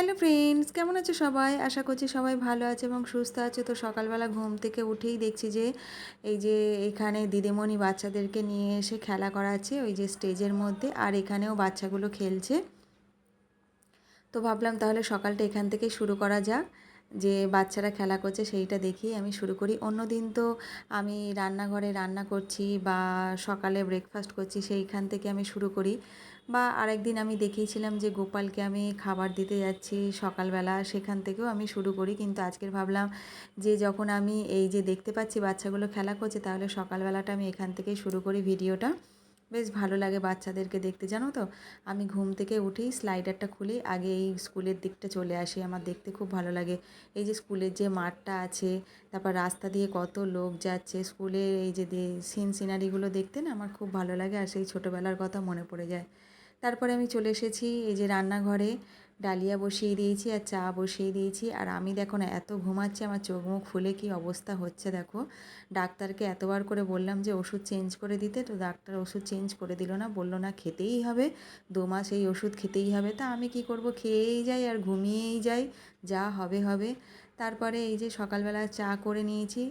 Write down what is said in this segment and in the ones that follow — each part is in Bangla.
হ্যালো ফ্রেন্ডস, কেমন আছো সবাই? আশা করছি সবাই ভালো আছে এবং সুস্থ আছে। তো সকালবেলা ঘুম থেকে উঠেই দেখছি যে এই যে এখানে দিদিমণি বাচ্চাদেরকে নিয়ে এসে খেলা করাচ্ছে ওই যে স্টেজের মধ্যে, আর এখানেও বাচ্চাগুলো খেলছে। তো ভাবলাম তাহলে সকালটা এখান থেকেই শুরু করা যাক, যে বাচ্চারা খেলা করছে সেইটা দেখেই আমি শুরু করি। অন্য দিন তো আমি রান্নাঘরে রান্না করছি বা সকালে ব্রেকফাস্ট করছি, সেইখান থেকে আমি শুরু করি। বা আরেকদিন আমি দেখিয়েছিলাম যে গোপালকে আমি খাবার দিতে যাচ্ছি সকালবেলা, সেখান থেকেও আমি শুরু করি। কিন্তু আজকের ভাবলাম যে যখন আমি এই যে দেখতে পাচ্ছি বাচ্চাগুলো খেলা করছে, তাহলে সকালবেলাটা আমি এখান থেকেই শুরু করি ভিডিওটা। বেশ ভালো লাগে বাচ্চাদেরকে দেখতে, জানো তো। আমি ঘুম থেকে উঠেই স্লাইডারটা খুলি, আগে এই স্কুলের দিকটা চলে আসি, আমার দেখতে খুব ভালো লাগে। এই যে স্কুলের যে মাঠটা আছে, তারপর রাস্তা দিয়ে কত লোক যাচ্ছে, স্কুলের এই যে সিনারিগুলো দেখতে না আমার খুব ভালো লাগে, আর সেই ছোটোবেলার কথা মনে পড়ে যায়। তারপরে আমি চলে এসেছি এই যে রান্নাঘরে, ডালিয়া বসিয়ে দিয়েছি আর চা বসিয়ে দিয়েছি। আর আমি দেখো না এত ঘুমাচ্ছি, আমার চোখ মুখ ফুলে কী অবস্থা হচ্ছে দেখো। ডাক্তারকে এতবার করে বললাম যে ওষুধ চেঞ্জ করে দিতে, তো ডাক্তার ওষুধ চেঞ্জ করে দিল না, বললো না খেতেই হবে, 2 মাস এই ওষুধ খেতেই হবে। তা আমি কি করব, খেয়েই যাই আর ঘুমিয়েই যাই, যা হবে হবে। তারপরে এই যে সকালবেলা চা করে নিয়েছি,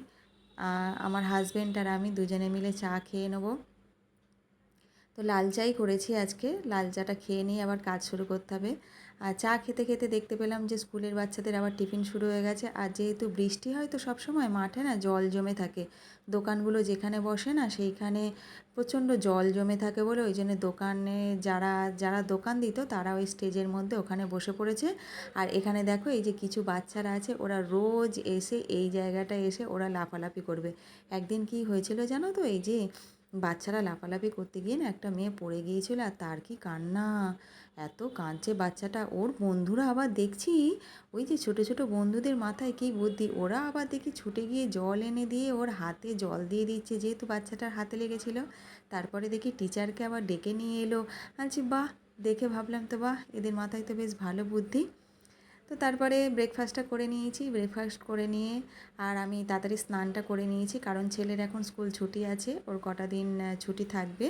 আমার হাজব্যান্ড আর আমি দুজনে মিলে চা খেয়ে নেবো। তো লাল চাই করেছি আজকে, লাল চাটা খেয়ে নিয়ে আবার কাজ শুরু করতে হবে। আর চা খেতে খেতে দেখতে পেলাম যে স্কুলের বাচ্চাদের আবার টিফিন শুরু হয়ে গেছে। আর যেহেতু বৃষ্টি হয় তো সবসময় মাঠে না জল জমে থাকে, দোকানগুলো যেখানে বসে না সেইখানে প্রচণ্ড জল জমে থাকে বলে ওই জন্য দোকানে যারা যারা দোকান দিত তারা ওই স্টেজের মধ্যে ওখানে বসে পড়েছে। আর এখানে দেখো এই যে কিছু বাচ্চারা আছে, ওরা রোজ এসে এই জায়গাটায় এসে ওরা লাফালাফি করবে। একদিন কি হয়েছিল জানো তো, এই যে বাচ্চারা লাফালাফি করতে গিয়ে না একটা মেয়ে পড়ে গিয়েছিল, আর তার কি কান্না, এত কাঁদছে বাচ্চাটা। ওর বন্ধুরা আবার দেখছি, ওই যে ছোটো ছোটো বন্ধুদের মাথায় কী বুদ্ধি, ওরা আবার দেখি ছুটে গিয়ে জল এনে দিয়ে ওর হাতে জল দিয়ে দিচ্ছে, যেহেতু বাচ্চাটার হাতে লেগেছিল। তারপরে দেখি টিচারকে আবার ডেকে নিয়ে এলো। আচ্ছা বাহ, দেখে ভাবলাম তো বাহ, এদের মাথায় তো বেশ ভালো বুদ্ধি। তো তারপরে ব্রেকফাস্টটা করে নিয়েছি, ব্রেকফাস্ট করে নিয়ে আর আমি তাড়াতাড়ি স্নানটা করে নিয়েছি, কারণ ছেলের এখন স্কুল ছুটি আছে, ওর কটা দিন ছুটি থাকবে।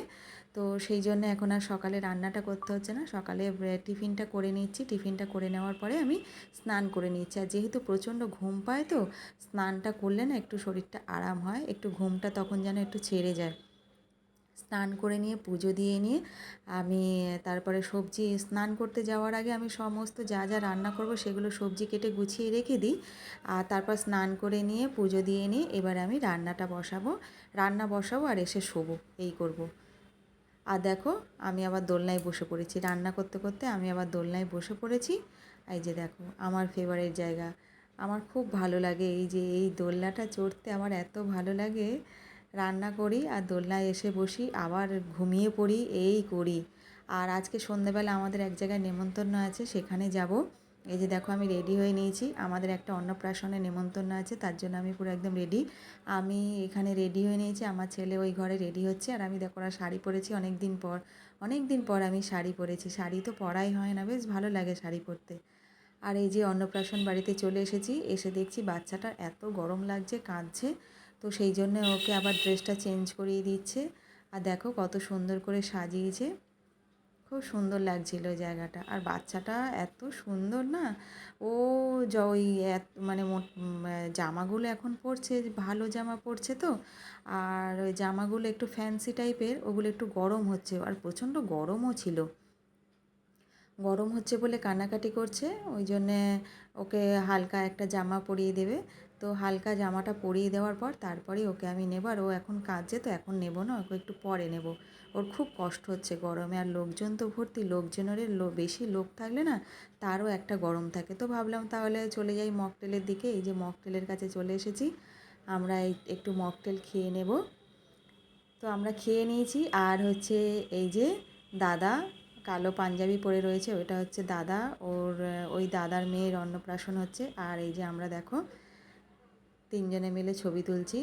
তো সেই জন্য এখন আর সকালে রান্নাটা করতে হচ্ছে না, সকালে টিফিনটা করে নিচ্ছি, টিফিনটা করে নেওয়ার পরে আমি স্নান করে নিচ্ছি। আর যেহেতু প্রচণ্ড ঘুম পায় তো স্নানটা করলে না একটু শরীরটা আরাম হয়, একটু ঘুমটা তখন যেন একটু ছেড়ে যায়। স্নান করে নিয়ে পুজো দিয়ে নিয়ে আমি তারপরে সবজি, স্নান করতে যাওয়ার আগে আমি সমস্ত যা যা রান্না করব সেগুলো সবজি কেটে গুছিয়ে রেখে দিই। আর তারপর স্নান করে নিয়ে পুজো দিয়ে নিয়ে এবারে আমি রান্না বসাবো আর এসে শোবো, এই করব। আর দেখো আমি আবার দোলনায় বসে পড়েছি, রান্না করতে করতে আমি আবার দোলনায় বসে পড়েছি। এই যে দেখো আমার ফেভারিট জায়গা, আমার খুব ভালো লাগে এই যে এই দোলনাটা চড়তে, আমার এত ভালো লাগে। রান্না করি আর দোলনায় এসে বসি, আবার ঘুমিয়ে পড়ি, এই করি। আর আজকে সন্ধ্যাবেলা আমাদের এক জায়গায় নেমন্তন্ন আছে, সেখানে যাব। এই যে দেখো আমি রেডি হয়ে নিয়েছি, আমাদের একটা অন্নপ্রাশনে নেমন্তন্ন আছে, তার জন্য আমি পুরো একদম রেডি। আমি এখানে রেডি হয়ে নিয়েছি, আমার ছেলে ওই ঘরে রেডি হচ্ছে, আর আমি দেখো ওরা শাড়ি পরেছি অনেক দিন পর আমি শাড়ি পরেছি। শাড়ি তো পরাই হয় না, বেশ ভালো লাগে শাড়ি পরতে। আর এই যে অন্নপ্রাশন বাড়িতে চলে এসেছি, এসে দেখছি বাচ্চাটার এত গরম লাগছে, কাঁদছে। তো সেই জন্য ওকে আবার ড্রেসটা চেঞ্জ করিয়ে দিচ্ছে। আর দেখো কত সুন্দর করে সাজিয়েছে, খুব সুন্দর লাগছিল ওই জায়গাটা। আর বাচ্চাটা এত সুন্দর না, ও ওই মানে জামাগুলো এখন পরছে, ভালো জামা পরছে তো। আর ওই জামাগুলো একটু ফ্যান্সি টাইপের, ওগুলো একটু গরম হচ্ছে, আর প্রচণ্ড গরমও ছিল। গরম হচ্ছে বলে কান্নাকাটি করছে, ওই জন্যে ওকে হালকা একটা জামা পরিয়ে দেবে। তো হালকা জামাটা পরিয়ে দেওয়ার পর তারপরেই ওকে আমি নেব। আর ও এখন কাঁদছে তো এখন নেব না, ওকে একটু পরে নেব। ওর খুব কষ্ট হচ্ছে গরমে, আর লোকজন তো ভর্তি, লোকজনের বেশি লোক থাকলে না তারও একটা গরম থাকে। তো ভাবলাম তাহলে চলে যাই মকটেলের দিকে, এই যে মকটেলের কাছে চলে এসেছি, আমরা একটু মকটেল খেয়ে নেব। তো আমরা খেয়ে নিয়েছি। আর হচ্ছে এই যে দাদা কালো পাঞ্জাবি পরে রয়েছে, ওইটা হচ্ছে দাদা, ওর ওই দাদার মেয়ের অন্নপ্রাশন হচ্ছে। আর এই যে আমরা দেখো তিনজনে মিলে ছবি তুলছি।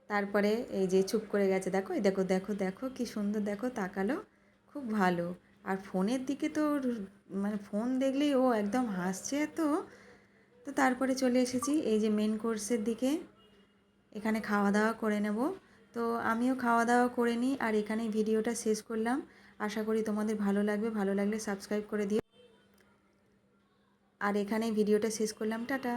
তারপরে এই যে চুপ করে গেছে, দেখো এই দেখো দেখো দেখো কী সুন্দর, দেখো তাকালো, খুব ভালো। আর ফোনের দিকে তো মানে ফোন দেখলেই ও একদম হাসছে তো। তো তারপরে চলে এসেছি এই যে মেন কোর্সের দিকে, এখানে খাওয়া দাওয়া করে নেব। তো আমিও খাওয়া দাওয়া করে নিই, আর এখানেই ভিডিওটা শেষ করলাম। আশা করি তোমাদের ভালো লাগবে, ভালো লাগলে সাবস্ক্রাইব করে দিও। আর এখানেই ভিডিওটা শেষ করলাম, টাটা।